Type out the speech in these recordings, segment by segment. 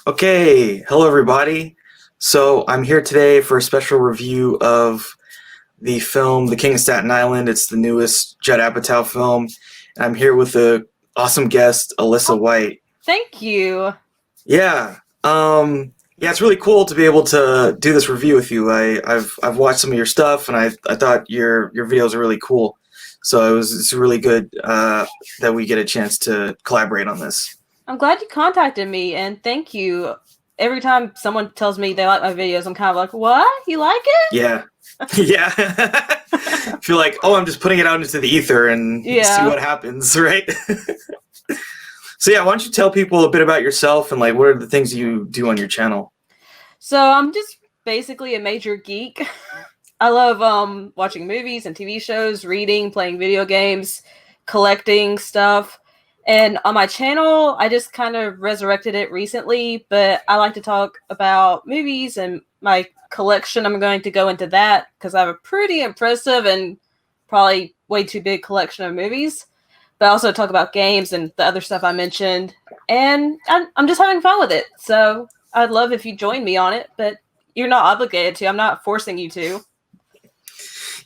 Okay, hello everybody. So I'm here today for a special review of the film The King of Staten Island. It's the newest Judd Apatow film. And I'm here with the awesome guest, Alyssa Oh, White. thank you. Yeah, yeah, it's really cool to be able to do this review with you. I've watched some of your stuff, and I thought your videos are really cool. So it's really good that we get a chance to collaborate on this. I'm glad you contacted me, and thank you. Every time someone tells me they like my videos, I'm kind of like, what? You like it? Yeah. Yeah. Feel like, oh, I'm just putting it out into the ether and see what happens, right? So yeah, why don't you tell people a bit about yourself and like what are the things you do on your channel? So I'm just basically a major geek. I love watching movies and TV shows, reading, playing video games, collecting stuff. And on my channel, I just kind of resurrected it recently, but I like to talk about movies and my collection. I'm going to go into that because I have a pretty impressive and probably way too big collection of movies. But I also talk about games and the other stuff I mentioned. And I'm just having fun with it. So I'd love if you join me on it, but you're not obligated to. I'm not forcing you to.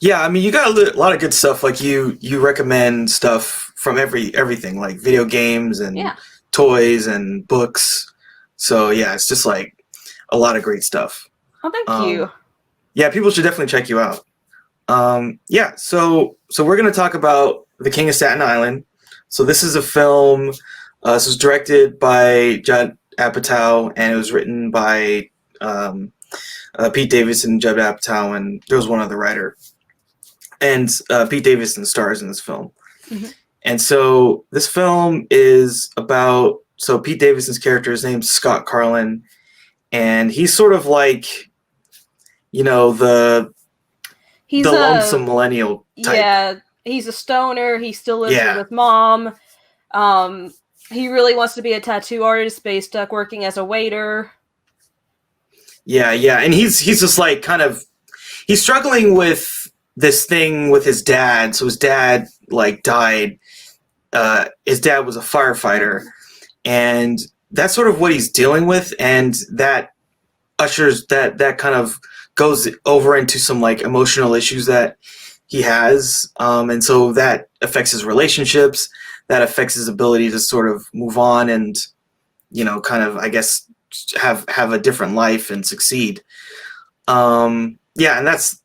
Yeah, I mean, you got a lot of good stuff. Like you recommend stuff from everything, like video games and toys and books. So yeah, it's just like a lot of great stuff. Oh, thank you. Yeah, people should definitely check you out. Yeah, so we're gonna talk about The King of Staten Island. So this is a film. This was directed by Judd Apatow, and it was written by Pete Davidson and Judd Apatow, and there was one other writer. And Pete Davidson stars in this film. Mm-hmm. And so this film is about, so Pete Davidson's character, his name's Scott Carlin, and he's sort of like, you know, the lonesome millennial type. Yeah, he's a stoner. He still lives with mom. He really wants to be a tattoo artist, but he's stuck working as a waiter. Yeah, and he's just like he's struggling with this thing with his dad. So his dad like died. His dad was a firefighter, and that's sort of what he's dealing with, and that that kind of goes over into some like emotional issues that he has, and so that affects his relationships, that affects his ability to sort of move on and, you know, kind of, I guess, have a different life and succeed. Yeah, and that's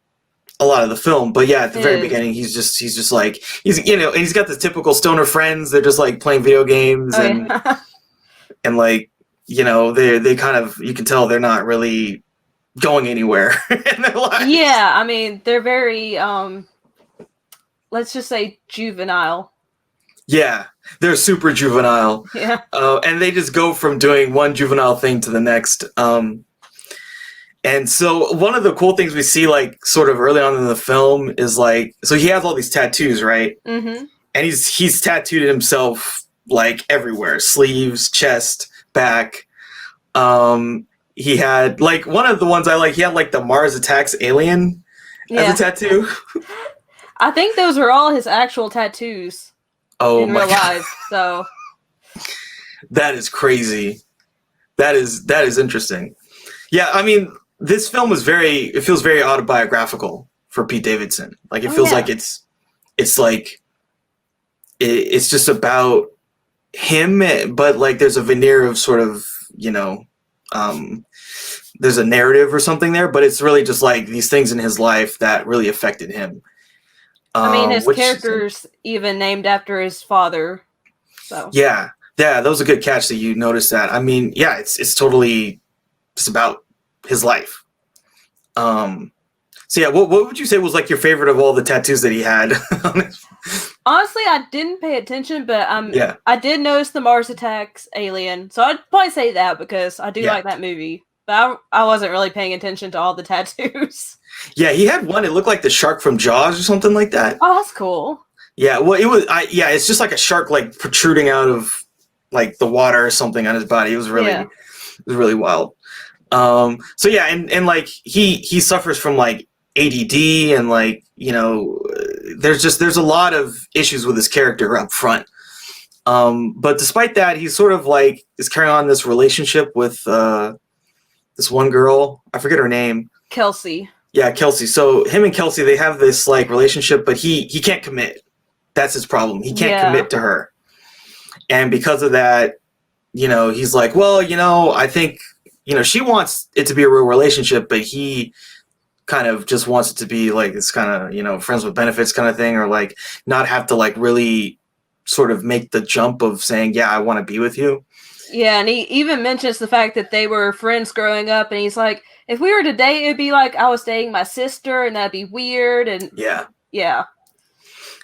a lot of the film. But yeah, at the very beginning, he's just like, you know, and he's got the typical stoner friends. They're just like playing video games and like, you know, they kind of, you can tell they're not really going anywhere in their lives. Yeah, I mean, they're very let's just say juvenile. Yeah, they're super juvenile. Yeah. And they just go from doing one juvenile thing to the next. And so one of the cool things we see, like, sort of early on in the film is, like, so he has all these tattoos, right? Mm-hmm. And he's tattooed himself, like, everywhere. Sleeves, chest, back. He had, like, one of the ones I like, he had, like, the Mars Attacks alien as a tattoo. I think those are all his actual tattoos in real life, so. That is crazy. That is interesting. Yeah, I mean, this film is it feels very autobiographical for Pete Davidson. Like, it feels like it's like, it's just about him, but like there's a veneer of sort of, you know, there's a narrative or something there, but it's really just like these things in his life that really affected him. I mean, his character's even named after his father. So yeah, that was a good catch that you noticed that. I mean, yeah, it's totally just about his life. So yeah, what would you say was like your favorite of all the tattoos that he had? Honestly, I didn't pay attention, but I did notice the Mars Attacks alien. So I'd probably say that because I do like that movie. But I wasn't really paying attention to all the tattoos. Yeah, he had one. It looked like the shark from Jaws or something like that. Oh, that's cool. Yeah, well, it was. It's just like a shark, like protruding out of like the water or something on his body. It was really wild. So yeah, and like he suffers from like ADD and like, you know, there's a lot of issues with his character up front. But despite that, he's sort of like is carrying on this relationship with this one girl. I forget her name. Kelsey. Yeah, Kelsey. So him and Kelsey, they have this like relationship, but he can't commit. That's his problem. He can't commit to her. And because of that, he's like, well, I think, she wants it to be a real relationship, but he kind of just wants it to be like this kind of, friends with benefits kind of thing, or like not have to like really sort of make the jump of saying, yeah, I want to be with you. Yeah, and he even mentions the fact that they were friends growing up, and he's like, if we were to date, it'd be like I was dating my sister, and that'd be weird, and yeah.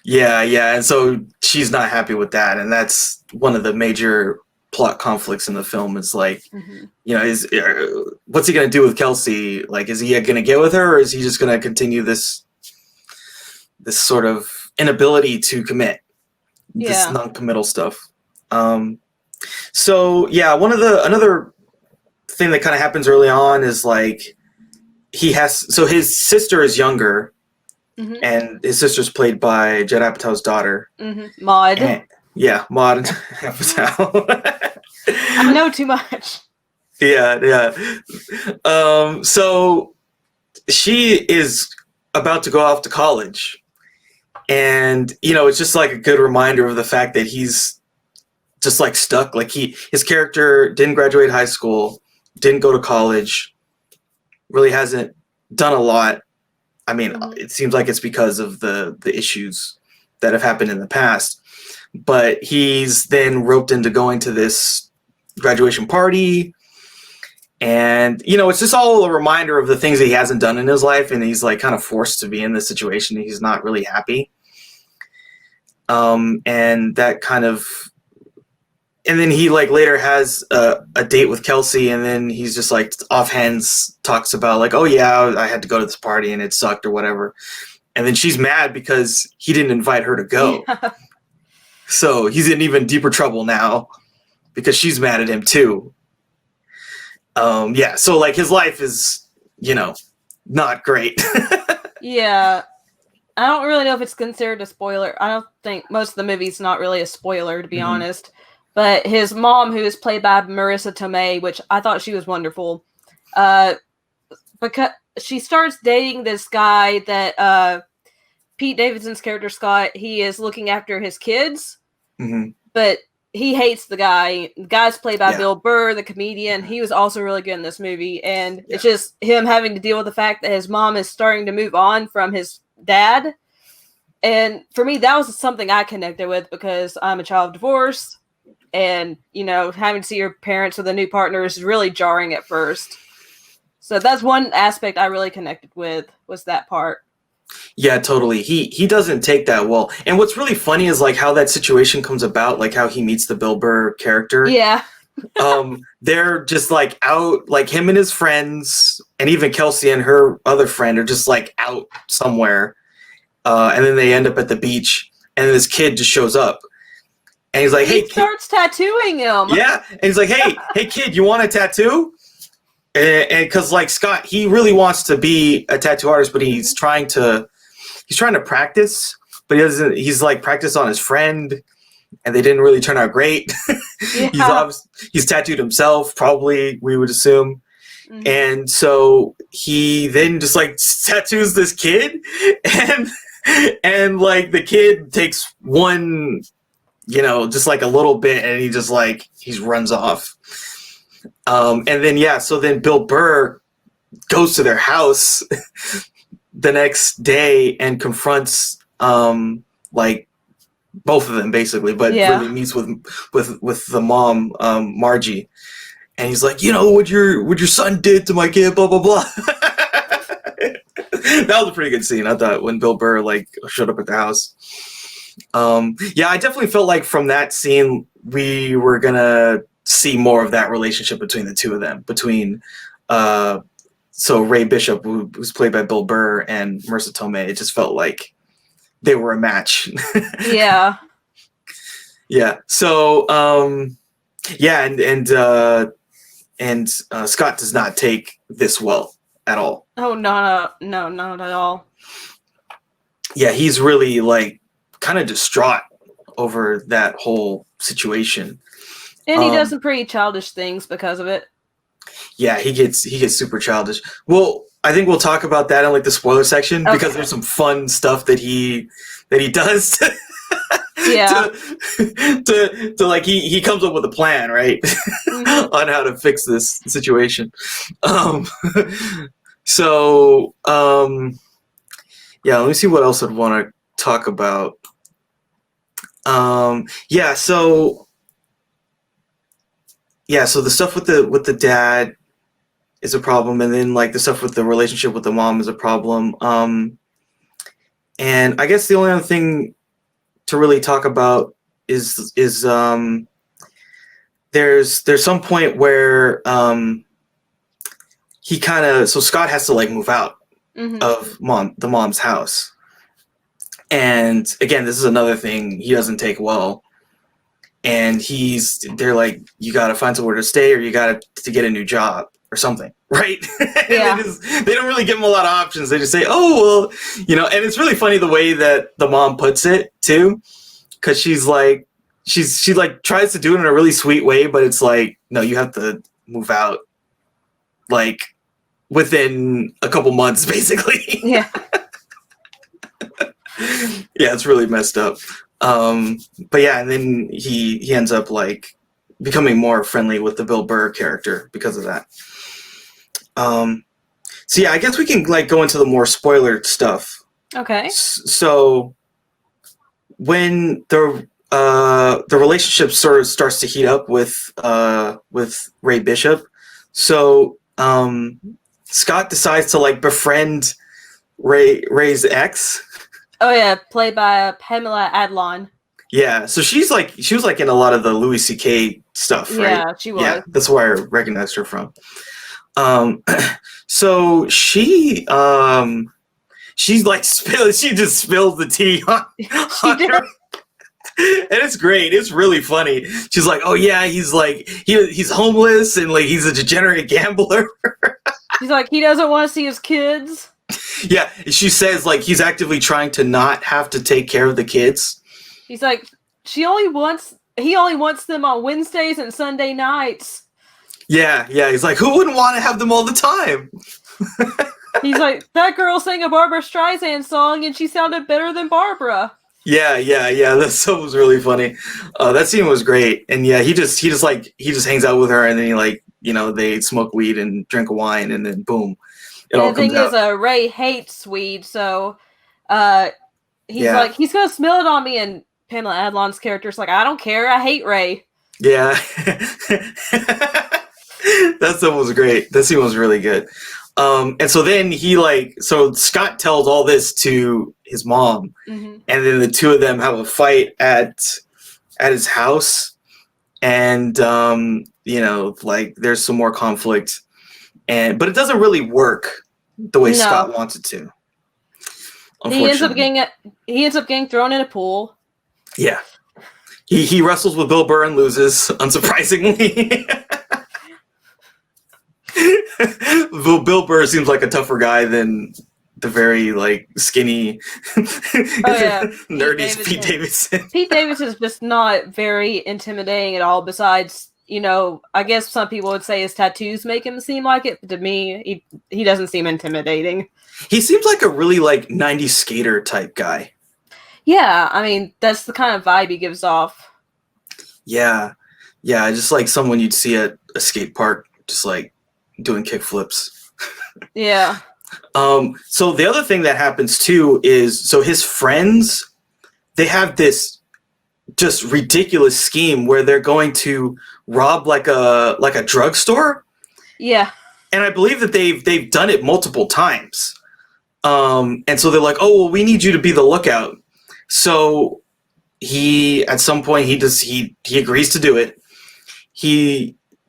Yeah, and so she's not happy with that, and that's one of the major plot conflicts in the film is like, what's he going to do with Kelsey? Like, is he going to get with her, or is he just going to continue this sort of inability to commit, this non-committal stuff? So yeah, another thing that kind of happens early on is like his sister is younger, and his sister's played by Judd Apatow's daughter, Maude. Maude Apatow. I know too much. Yeah. So she is about to go off to college, and it's just like a good reminder of the fact that he's just like stuck. Like his character didn't graduate high school, didn't go to college, really hasn't done a lot. I mean, it seems like it's because of the issues that have happened in the past, but he's then roped into going to this graduation party, and it's just all a reminder of the things that he hasn't done in his life, and he's like kind of forced to be in this situation. He's not really happy. And that kind of, and then he like later has a date with Kelsey, and then he's just like offhands talks about like, oh yeah, I had to go to this party and it sucked or whatever. And then she's mad because he didn't invite her to go. Yeah. So he's in even deeper trouble now because she's mad at him too. So like his life is, not great. Yeah. I don't really know if it's considered a spoiler. I don't think most of the movie's not really a spoiler, to be honest. But his mom, who is played by Marisa Tomei, which I thought she was wonderful, because she starts dating this guy that Pete Davidson's character, Scott, he is looking after his kids, but he hates the guy. The guy's played by Bel Burr, the comedian. He was also really good in this movie. And it's just him having to deal with the fact that his mom is starting to move on from his dad. And for me, that was something I connected with because I'm a child of divorce. And, having to see your parents with a new partner is really jarring at first. So that's one aspect I really connected with, was that part. Yeah, totally. He doesn't take that well. And what's really funny is like how that situation comes about, like how he meets the Bel Burr character. Yeah. They're just like out, like him and his friends, and even Kelsey and her other friend are just like out somewhere. And then they end up at the beach, and this kid just shows up. And he's like, hey, he starts tattooing him. Yeah. And he's like, hey kid, you want a tattoo? And because like Scott, he really wants to be a tattoo artist, but he's trying to practice, but he's like practice on his friend, and they didn't really turn out great. Yeah. He's tattooed himself, probably, we would assume. And so he then just like tattoos this kid, and like the kid takes one, just like a little bit, and he runs off. And then, so then Bel Burr goes to their house the next day and confronts, like both of them basically, but really meets with the mom, Margie. And he's like, what your son did to my kid, blah, blah, blah. That was a pretty good scene, I thought, when Bel Burr like showed up at the house. I definitely felt like from that scene, we were going to see more of that relationship between the two of them, between Ray Bishop, who's played by Bel Burr, and Marisa Tomei. It just felt like they were a match. Yeah. Yeah. So and Scott does not take this well at all. Oh, no, not at all. Yeah, he's really like kind of distraught over that whole situation. And he does some pretty childish things because of it. Yeah, he gets super childish. Well, I think we'll talk about that in like the spoiler section because there's some fun stuff that he does. Yeah. to like he comes up with a plan, right? On how to fix this situation. So yeah, let me see what else I'd want to talk about. Yeah, so the stuff with the dad is a problem, and then like the stuff with the relationship with the mom is a problem. And I guess the only other thing to really talk about is there's some point where he kind of, so Scott has to like move out of the mom's house. And again, this is another thing he doesn't take well. And they're like, you got to find somewhere to stay, or you got to get a new job or something, right? Yeah. They don't really give him a lot of options. They just say, oh, well, and it's really funny the way that the mom puts it too, because she tries to do it in a really sweet way, but it's like, no, you have to move out like within a couple months, basically. Yeah. Yeah, it's really messed up. But yeah, and then he ends up like becoming more friendly with the Bill Burr character because of that. So yeah, I guess we can like go into the more spoiler stuff. Okay. So when the relationship sort of starts to heat up with Ray Bishop, so Scott decides to like befriend Ray's ex. Oh yeah, played by Pamela Adlon. Yeah, so she was like in a lot of the Louis C.K. stuff, right? Yeah, she was. Yeah, that's where I recognized her from. So she's like she just spills the tea on her. And it's great. It's really funny. She's like, "Oh yeah, he's like he's homeless and like he's a degenerate gambler." She's like, he doesn't want to see his kids. Yeah, she says like he's actively trying to not have to take care of the kids. He's like, he only wants them on Wednesdays and Sunday nights. Yeah. He's like, who wouldn't want to have them all the time? He's like, that girl sang a Barbra Streisand song and she sounded better than Barbara. Yeah. That was really funny. That scene was great. And yeah, he just hangs out with her, and then he like, they smoke weed and drink wine, and then boom. The thing is, Ray hates weed, so he's like, he's gonna smell it on me, and Pamela Adlon's character's like, I don't care, I hate Ray. Yeah. That stuff was great. That scene was really good. And so then so Scott tells all this to his mom, and then the two of them have a fight at his house, and like there's some more conflict. But it doesn't really work the way Scott wants it to. He ends up getting thrown in a pool. Yeah, he wrestles with Bill Burr and loses, unsurprisingly. Bill Burr seems like a tougher guy than the very like skinny, nerdy Pete Davidson. Pete Davidson is just not very intimidating at all. Besides, I guess some people would say his tattoos make him seem like it, but to me, he doesn't seem intimidating. He seems like a really like 90s skater type guy. Yeah, I mean, that's the kind of vibe he gives off. Yeah, just like someone you'd see at a skate park, just like doing kick flips. Yeah. So the other thing that happens too is, so his friends, they have this just ridiculous scheme where they're going to rob like a drugstore. Yeah. And I believe that they've done it multiple times. And so they're like, oh, well, we need you to be the lookout. So at some point he agrees to do it.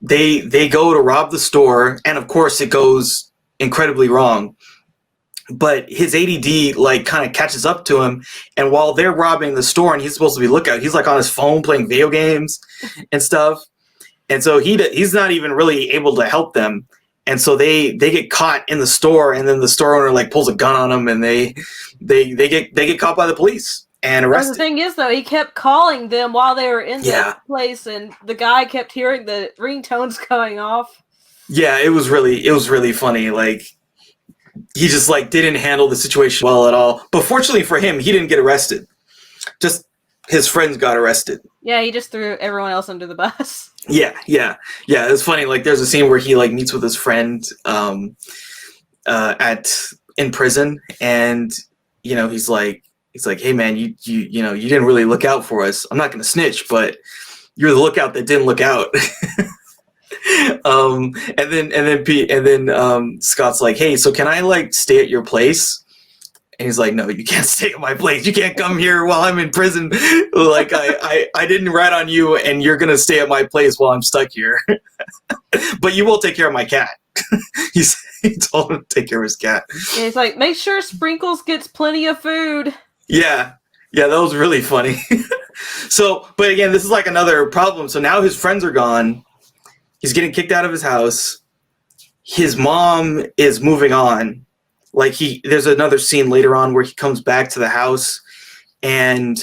They go to rob the store, and of course it goes incredibly wrong. But his ADD like kind of catches up to him, and while they're robbing the store and he's supposed to be lookout, he's like on his phone playing video games and stuff. And so he's not even really able to help them. And so they get caught in the store, and then the store owner like pulls a gun on them, and they get caught by the police. and Well, the arrested. thing is, though, he kept calling them while they were in Yeah. the place, and the guy kept hearing the ringtones going off. Yeah, it was really funny. Like, he just like didn't handle the situation well at all. But fortunately for him, he didn't get arrested. Just his friends got arrested. Yeah, he just threw everyone else under the bus. Yeah. It's funny. Like, there's a scene where he like meets with his friend in prison, and he's like, hey man, you didn't really look out for us. I'm not gonna snitch, but you're the lookout that didn't look out. And then Scott's like, hey, so can I like stay at your place? And he's like, no, you can't stay at my place. You can't come here while I'm in prison. Like, I didn't rat on you, and you're gonna stay at my place while I'm stuck here. But you will take care of my cat. He told him to take care of his cat. And he's like, make sure Sprinkles gets plenty of food. Yeah, that was really funny. So, but again, this is like another problem. So now his friends are gone. He's getting kicked out of his house. His mom is moving on. Like, there's another scene later on where he comes back to the house, and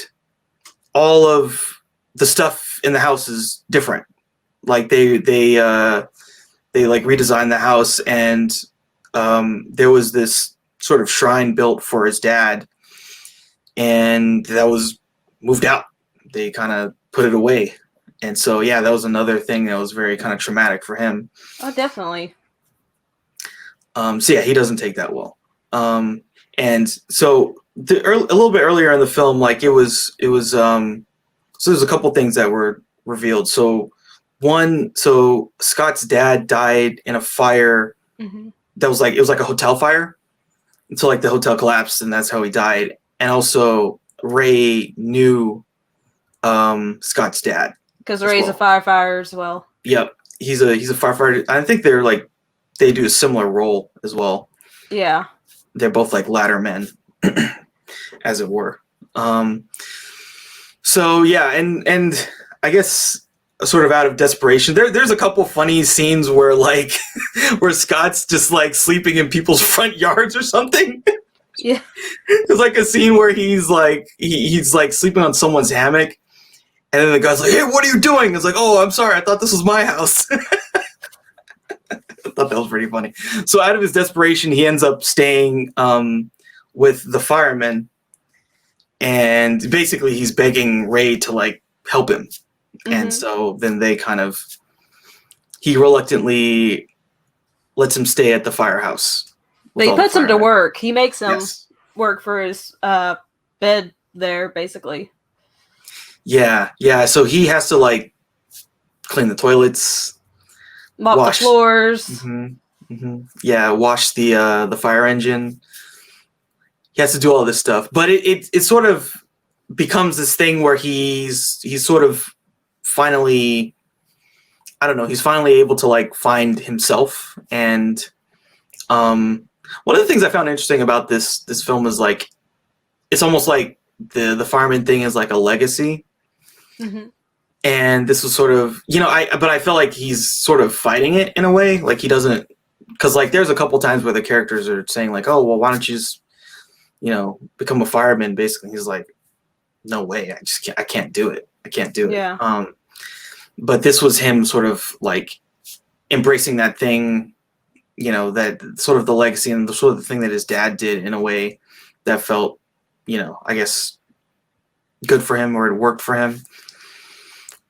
all of the stuff in the house is different. Like, they like redesigned the house, and there was this sort of shrine built for his dad, and that was moved out. They kind of put it away. And so, yeah, that was another thing that was very kind of traumatic for him. Oh, definitely. So yeah, he doesn't take that well. And so a little bit earlier in the film, like it was so there's a couple things that were revealed. So Scott's dad died in a fire that was it was like a hotel fire. And so like the hotel collapsed, and that's how he died. And also Ray knew Scott's dad. Because Ray's a firefighter as well. Yep. He's a firefighter. I think they do a similar role as well. Yeah. They're both like ladder men, as it were. So yeah, and I guess sort of out of desperation, there's a couple funny scenes where like where Scott's just like sleeping in people's front yards or something. Yeah. There's like a scene where he's like sleeping on someone's hammock, and then the guy's like, hey, what are you doing? It's like, oh, I'm sorry, I thought this was my house. I thought that was pretty funny. So out of his desperation, he ends up staying with the firemen, and basically he's begging Ray to like help him. And so then he reluctantly lets him stay at the firehouse. But he puts him to work. He makes him work for his bed there, basically. Yeah. So he has to like clean the toilets, mop the floors. Yeah, wash the fire engine. He has to do all this stuff, but it sort of becomes this thing where he's sort of finally, I don't know, he's finally able to like find himself. And one of the things I found interesting about this film is like it's almost like the fireman thing is like a legacy. And this was sort of, but I feel like he's sort of fighting it in a way. Like he doesn't, because like there's a couple times where the characters are saying like, oh, well, why don't you just, become a fireman? Basically, he's like, no way, I can't do it. I can't do it. Yeah. But this was him sort of like embracing that thing, that sort of the legacy and the sort of the thing that his dad did in a way that felt, I guess good for him, or it worked for him.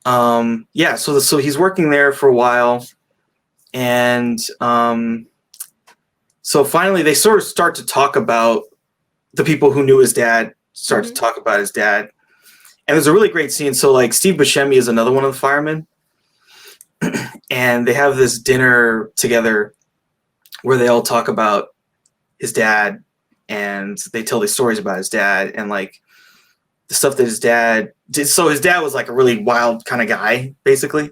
So he's working there for a while, and so finally they sort of start to talk about the people who knew his dad, to talk about his dad. And there's a really great scene. So like Steve Buscemi is another one of the firemen, and they have this dinner together where they all talk about his dad, and they tell these stories about his dad and like the stuff that his dad did. So his dad was like a really wild kind of guy, basically.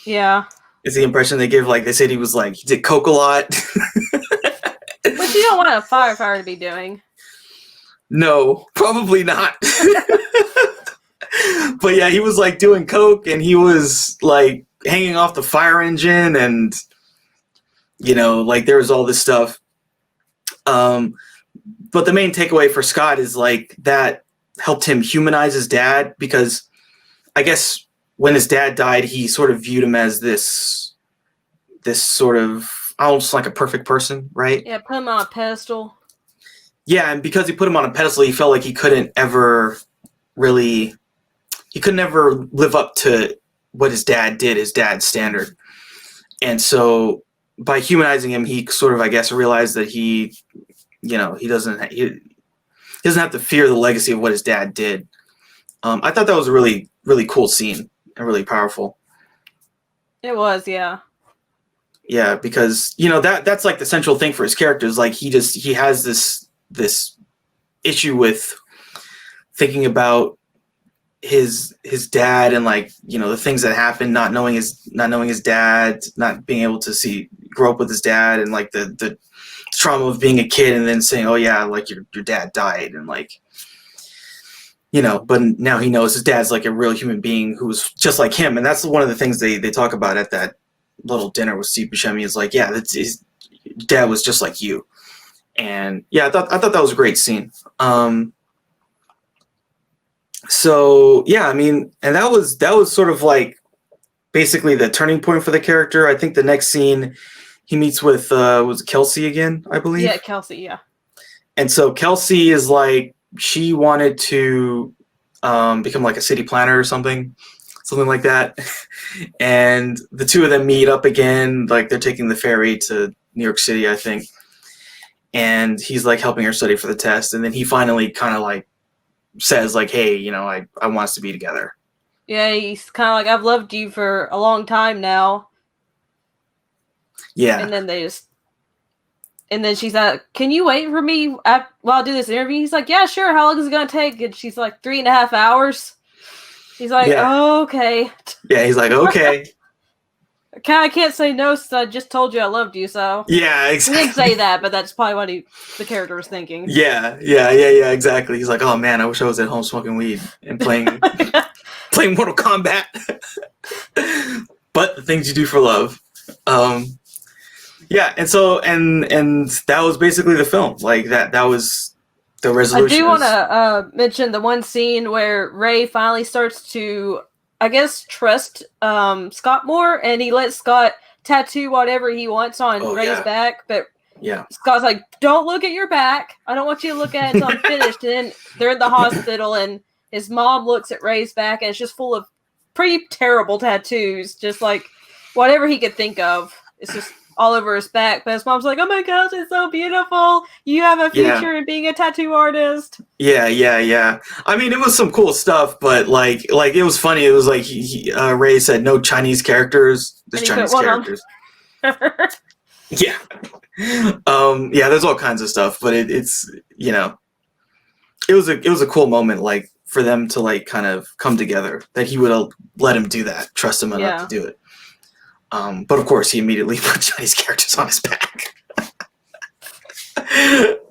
Yeah. Is the impression they give. Like they said he was like, he did coke a lot. Which you don't want a firefighter to be doing. No, probably not. But yeah, he was like doing coke, and he was like hanging off the fire engine, and like there was all this stuff. But the main takeaway for Scott is like that helped him humanize his dad, because I guess when his dad died, he sort of viewed him as this sort of almost like a perfect person, right? Yeah, put him on a pedestal. Yeah, and because he put him on a pedestal, he felt like he couldn't ever live up to what his dad did, his dad's standard. And so by humanizing him, he sort of, I guess, realized that he doesn't have to fear the legacy of what his dad did. I thought that was a really, really cool scene and really powerful. It was, yeah. Yeah, because that's like the central thing for his character is like he has this issue with thinking about his dad and like the things that happened, not knowing his dad, not being able to grow up with his dad, and like the trauma of being a kid and then saying, oh yeah, like your dad died, and like but now he knows his dad's like a real human being who was just like him. And that's one of the things they talk about at that little dinner with Steve Buscemi is like, yeah, his dad was just like you. And yeah, I thought that was a great scene. So yeah, I mean, and that was sort of like basically the turning point for the character. I think the next scene he meets with was Kelsey again, I believe. Yeah, Kelsey, yeah. And so Kelsey is like, she wanted to become like a city planner or something like that. And the two of them meet up again, like they're taking the ferry to New York City, I think. And he's like helping her study for the test, and then he finally kind of like says like, hey, I want us to be together. Yeah, he's kind of like, I've loved you for a long time now. Yeah. And then she's like, can you wait for me while I do this interview? He's like, yeah, sure. How long is it going to take? And she's like, 3.5 hours. He's like, oh, okay. Yeah, he's like, okay. I can't say no since I just told you I loved you, so. Yeah, exactly. He didn't say that, but that's probably what the character was thinking. Yeah, exactly. He's like, oh man, I wish I was at home smoking weed and playing Mortal Kombat. But the things you do for love. Yeah, and so and that was basically the film. Like that was the resolution. I do want to mention the one scene where Ray finally starts to, I guess, trust Scott more, and he lets Scott tattoo whatever he wants on Ray's back. But Scott's like, don't look at your back. I don't want you to look at it until I'm finished. And then they're in the hospital, and his mom looks at Ray's back, and it's just full of pretty terrible tattoos. Just like whatever he could think of. It's just all over his back. But his mom's like, oh my gosh, it's so beautiful. You have a future in being a tattoo artist. Yeah. I mean, it was some cool stuff, but like it was funny. It was like Ray said no Chinese characters. There's Chinese characters. Yeah. There's all kinds of stuff, but it's it was a cool moment, like for them to like kind of come together, that he would let him do that, trust him enough to do it. But of course, he immediately put Chinese characters on his back.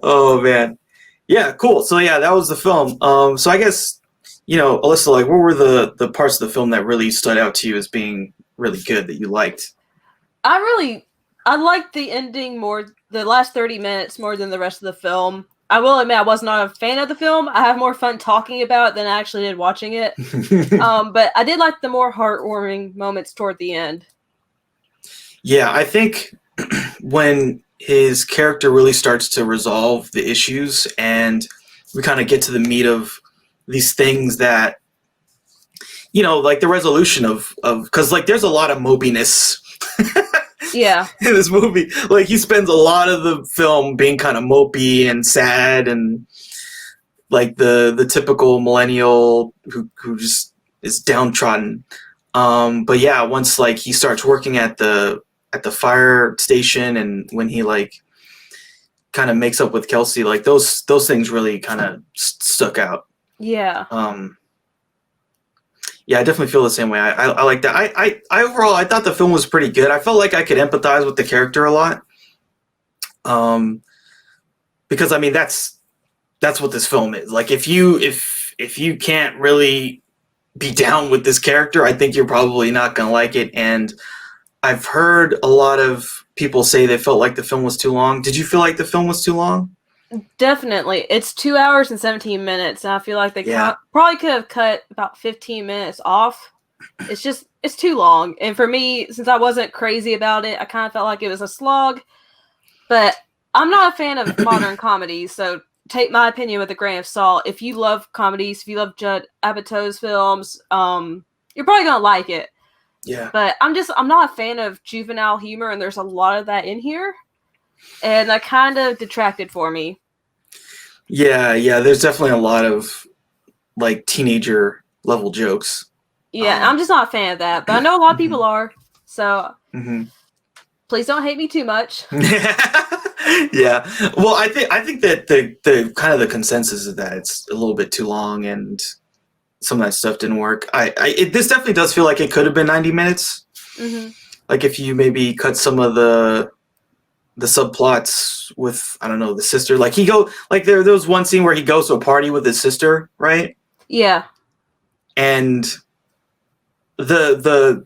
Oh man, yeah, cool. So yeah, that was the film. So I guess Alyssa, like, what were the parts of the film that really stood out to you as being really good that you liked? I liked the ending more, the last 30 minutes more than the rest of the film. I will admit I was not a fan of the film. I have more fun talking about it than I actually did watching it. But I did like the more heartwarming moments toward the end. Yeah, I think when his character really starts to resolve the issues and we kind of get to the meat of these things that, like the resolution of because like there's a lot of mopiness. Yeah. In this movie. Like he spends a lot of the film being kind of mopey and sad and like the typical millennial who just is downtrodden. But yeah, once like he starts working at the fire station and when he like kind of makes up with Kelsey, like those things really kind of stuck out. Yeah. Yeah, I definitely feel the same way. I like that. I overall, I thought the film was pretty good. I felt like I could empathize with the character a lot. Because I mean, that's what this film is. Like, if you can't really be down with this character, I think you're probably not gonna like it. And I've heard a lot of people say they felt like the film was too long. Did you feel like the film was too long? Definitely. It's 2 hours and 17 minutes, and I feel like they probably could have cut about 15 minutes off. It's too long. And for me, since I wasn't crazy about it, I kind of felt like it was a slog. But I'm not a fan of modern comedies, so take my opinion with a grain of salt. If you love comedies, if you love Judd Apatow's films, you're probably gonna like it. Yeah. But I'm not a fan of juvenile humor, and there's a lot of that in here. And that kind of detracted for me. Yeah, there's definitely a lot of like teenager level jokes. Yeah, I'm just not a fan of that, but I know a lot of people are. So please don't hate me too much. Yeah. Well, I think that the kind of the consensus is that it's a little bit too long and some of that stuff didn't work. This definitely does feel like it could have been 90 minutes. Mm-hmm. Like if you maybe cut some of the subplots with, I don't know, the sister. Like there was one scene where he goes to a party with his sister, right? Yeah. And the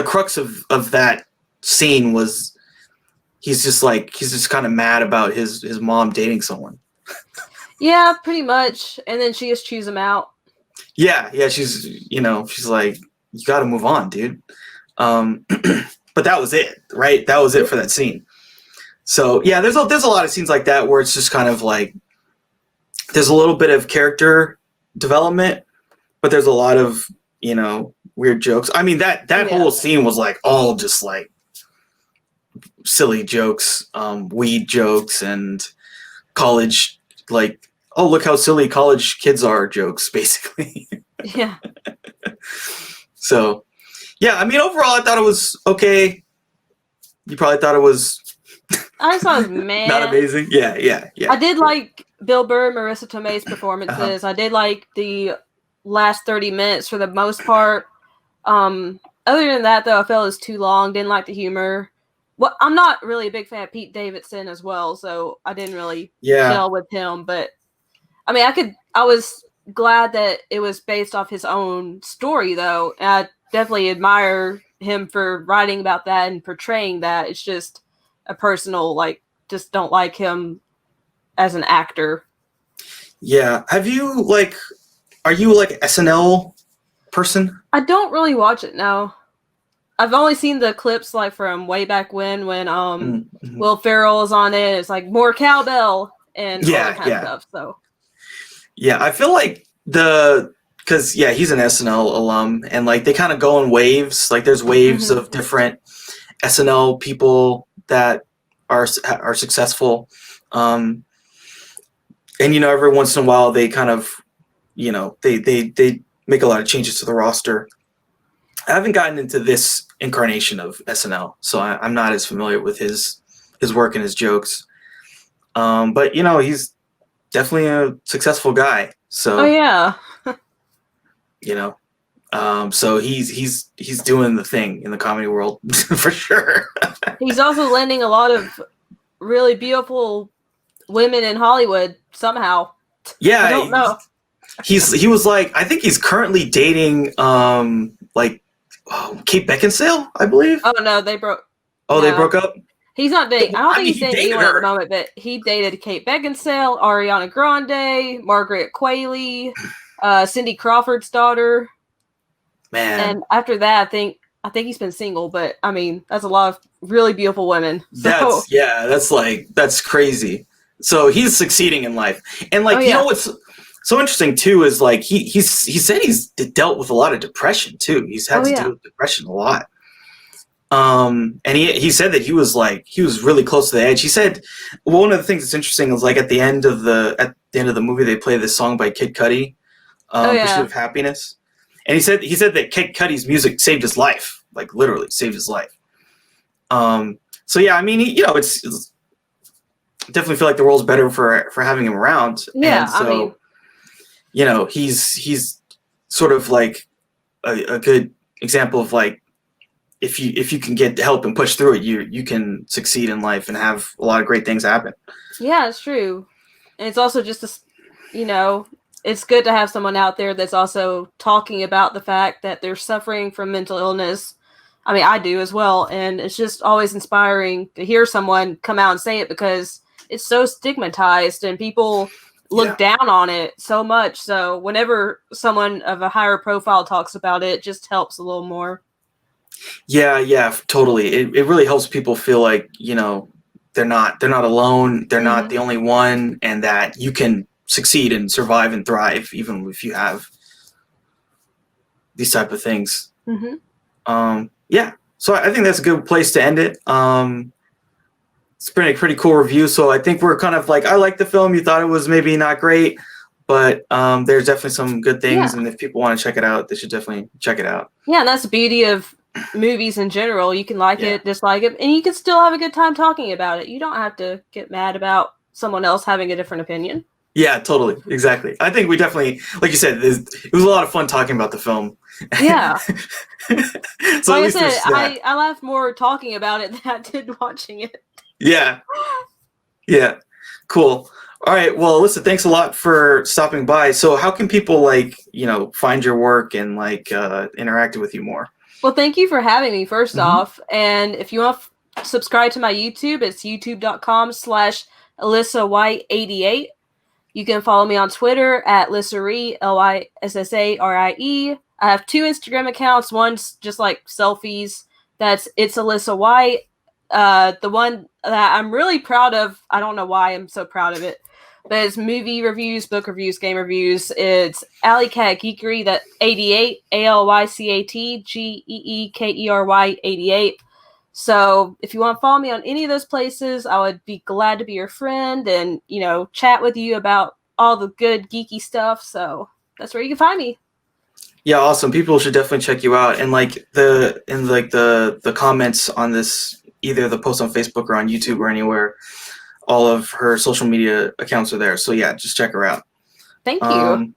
crux of that scene was he's just kind of mad about his mom dating someone. Yeah, pretty much. And then she just chews him out. Yeah, she's like, you got to move on, dude. But that was it, right? That was it for that scene. So yeah, there's a lot of scenes like that where it's just kind of like there's a little bit of character development, but there's a lot of weird jokes. I mean that whole scene was like all just like silly jokes, weed jokes, and college like, oh look how silly college kids are jokes, basically. Yeah. So yeah, I mean overall I thought it was okay. You probably thought it was. I just thought it was meh. Not amazing. Yeah. I did like Bill Burr, Marisa Tomei's performances. I did like the last 30 minutes for the most part. Other than that, though, I felt it was too long. Didn't like the humor. Well, I'm not really a big fan of Pete Davidson as well, so I didn't really gel with him. But I mean, I was glad that it was based off his own story, though. And I definitely admire him for writing about that and portraying that. It's just a personal, just don't like him as an actor. Yeah. Are you SNL person? I don't really watch it now. I've only seen the clips from way back when Will Ferrell is on it. It's like more cowbell and all that kind of stuff. So yeah, I feel like because he's an SNL alum, and they kind of go in waves. Like there's waves of different SNL people that are successful, and every once in a while they kind of they make a lot of changes to the roster. I haven't gotten into this incarnation of SNL, so I'm not as familiar with his work and his jokes, but he's definitely a successful guy. So so he's doing the thing in the comedy world for sure. He's also landing a lot of really beautiful women in Hollywood somehow. Yeah, I don't know. He was I think he's currently dating Kate Beckinsale, I believe. Oh no, they broke. Oh, no. They broke up. He's not dating. I don't think he's dating anyone at the moment, but he dated Kate Beckinsale, Ariana Grande, Margaret Qualley, Cindy Crawford's daughter. Man. And after that, I think he's been single, but I mean, that's a lot of really beautiful women. So. That's crazy. So he's succeeding in life. And you know what's so interesting too is he said he's dealt with a lot of depression too. He's had to deal with depression a lot. And he said that he was really close to the edge. He said one of the things that's interesting is at the end of the movie they play this song by Kid Cudi, Pursuit of Happiness. And he said that Kid Cudi's music saved his life, literally saved his life. So yeah, I mean, it's definitely feel like the world's better for having him around. Yeah, and so, I mean, he's sort of a good example of if you can get help and push through it, you can succeed in life and have a lot of great things happen. Yeah, it's true. And it's also just it's good to have someone out there that's also talking about the fact that they're suffering from mental illness. I mean, I do as well. And it's just always inspiring to hear someone come out and say it because it's so stigmatized and people look down on it so much. So whenever someone of a higher profile talks about it, it just helps a little more. Yeah, totally. It really helps people feel like, they're not alone. They're not the only one, and that you can succeed and survive and thrive even if you have these type of things. Yeah. So I think that's a good place to end it. It's been a pretty cool review. So I think we're kind of like, I like the film. You thought it was maybe not great, but there's definitely some good things. And if people want to check it out, they should definitely check it out. Yeah, and that's the beauty of movies in general. You can like it, dislike it, and you can still have a good time talking about it. You don't have to get mad about someone else having a different opinion. Yeah, totally. Exactly. I think we definitely, like you said, it was a lot of fun talking about the film. Yeah. So like I said, I laughed more talking about it than I did watching it. Yeah. Yeah. Cool. All right. Well, Alyssa, thanks a lot for stopping by. So how can people find your work and interact with you more? Well, thank you for having me, first off. And if you want to subscribe to my YouTube, it's youtube.com/AlyssaWhite88. You can follow me on Twitter at Lissarie, Lyssarie. I have 2 Instagram accounts. One's just like selfies. It's Alyssa White. The one that I'm really proud of, I don't know why I'm so proud of it, but it's movie reviews, book reviews, game reviews. It's Alley Cat Geekery, that 88, ALYCATGEEKERY 88. So if you want to follow me on any of those places, I would be glad to be your friend and, chat with you about all the good geeky stuff. So that's where you can find me. Yeah, awesome. People should definitely check you out. And the comments on this, either the post on Facebook or on YouTube or anywhere, all of her social media accounts are there. So yeah, just check her out. Thank you.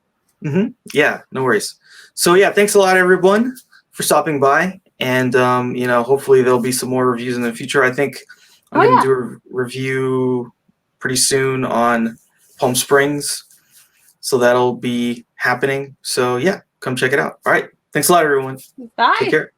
Yeah, no worries. So yeah, thanks a lot, everyone, for stopping by. And hopefully there'll be some more reviews in the future. I think I'm going to do a review pretty soon on Palm Springs. So that'll be happening. So yeah, come check it out. All right. Thanks a lot, everyone. Bye. Take care.